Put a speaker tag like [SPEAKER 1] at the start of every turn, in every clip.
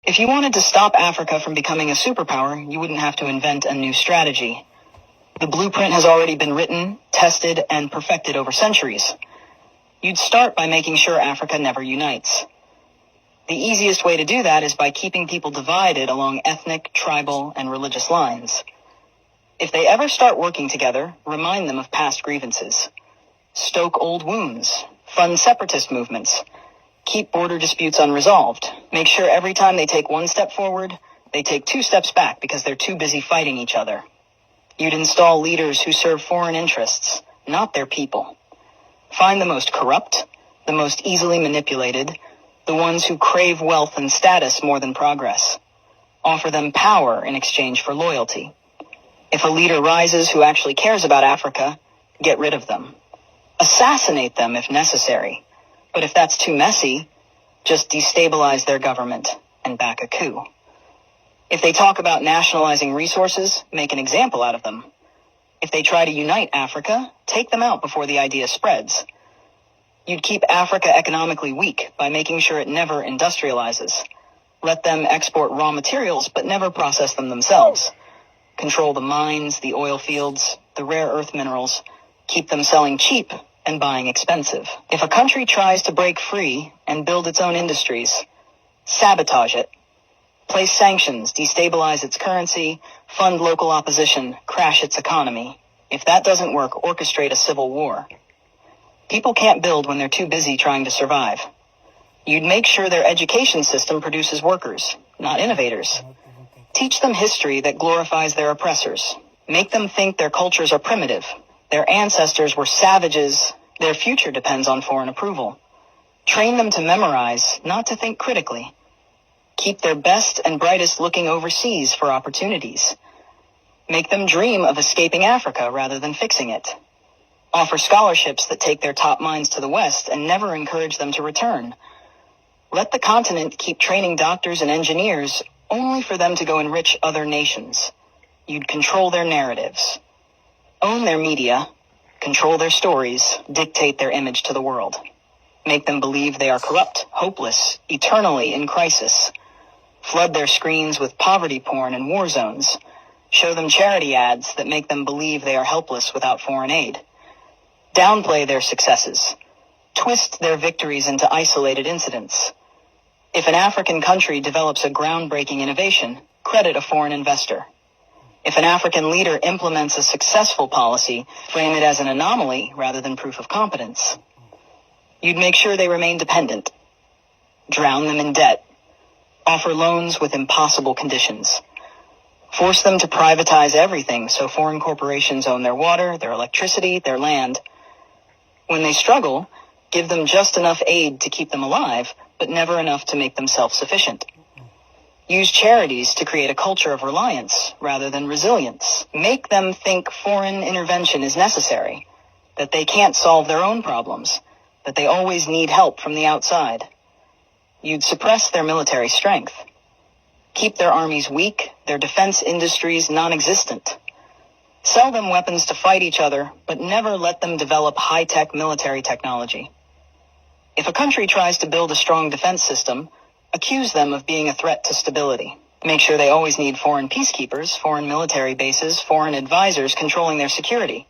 [SPEAKER 1] If you wanted to stop Africa from becoming a superpower, you wouldn't have to invent a new strategy. The blueprint has already been written, tested, and perfected over centuries. You'd start by making sure Africa never unites. The easiest way to do that is by keeping people divided along ethnic, tribal, and religious lines. If they ever start working together, remind them of past grievances. Stoke old wounds. Fund separatist movements. Keep border disputes unresolved. Make sure every time they take one step forward, they take 2 steps back because they're too busy fighting each other. You'd install leaders who serve foreign interests, not their people. Find the most corrupt, the most easily manipulated, the ones who crave wealth and status more than progress. Offer them power in exchange for loyalty. If a leader rises who actually cares about Africa, get rid of them. Assassinate them if necessary. But if that's too messy, just destabilize their government and back a coup. If they talk about nationalizing resources, make an example out of them. If they try to unite Africa, take them out before the idea spreads. You'd keep Africa economically weak by making sure it never industrializes. Let them export raw materials, but never process them themselves. Control the mines, the oil fields, the rare earth minerals. Keep them selling cheap and buying expensive. If a country tries to break free and build its own industries, sabotage it. Place sanctions, destabilize its currency, fund local opposition, crash its economy. If that doesn't work, orchestrate a civil war. People can't build when they're too busy trying to survive. You'd make sure their education system produces workers, not innovators. Teach them history that glorifies their oppressors. Make them think their cultures are primitive. Their ancestors were savages. Their future depends on foreign approval. Train them to memorize, not to think critically. Keep their best and brightest looking overseas for opportunities. Make them dream of escaping Africa rather than fixing it. Offer scholarships that take their top minds to the West and never encourage them to return. Let the continent keep training doctors and engineers only for them to go enrich other nations. You'd control their narratives. Own their media. Control their stories. Dictate their image to the world. Make them believe they are corrupt, hopeless, eternally in crisis. Flood their screens with poverty porn and war zones. Show them charity ads that make them believe they are helpless without foreign aid. Downplay their successes. Twist their victories into isolated incidents. If an African country develops a groundbreaking innovation, credit a foreign investor. If an African leader implements a successful policy, frame it as an anomaly rather than proof of competence. You'd make sure they remain dependent. Drown them in debt. Offer loans with impossible conditions. Force them to privatize everything so foreign corporations own their water, their electricity, their land. When they struggle, give them just enough aid to keep them alive, but never enough to make them self-sufficient. Use charities to create a culture of reliance rather than resilience. Make them think foreign intervention is necessary, that they can't solve their own problems, that they always need help from the outside. You'd suppress their military strength. Keep their armies weak, their defense industries non-existent. Sell them weapons to fight each other, but never let them develop high-tech military technology. If a country tries to build a strong defense system, accuse them of being a threat to stability. Make sure they always need foreign peacekeepers, foreign military bases, foreign advisors controlling their security.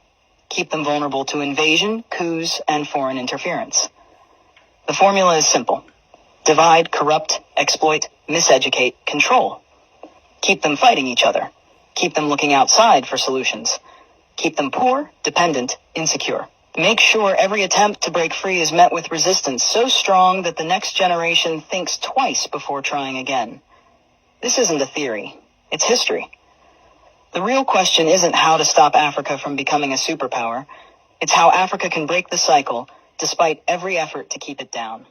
[SPEAKER 1] Keep them vulnerable to invasion, coups, and foreign interference. The formula is simple. Divide, corrupt, exploit, miseducate, control. Keep them fighting each other. Keep them looking outside for solutions. Keep them poor, dependent, insecure. Make sure every attempt to break free is met with resistance so strong that the next generation thinks twice before trying again. This isn't a theory. It's history. The real question isn't how to stop Africa from becoming a superpower. It's how Africa can break the cycle despite every effort to keep it down.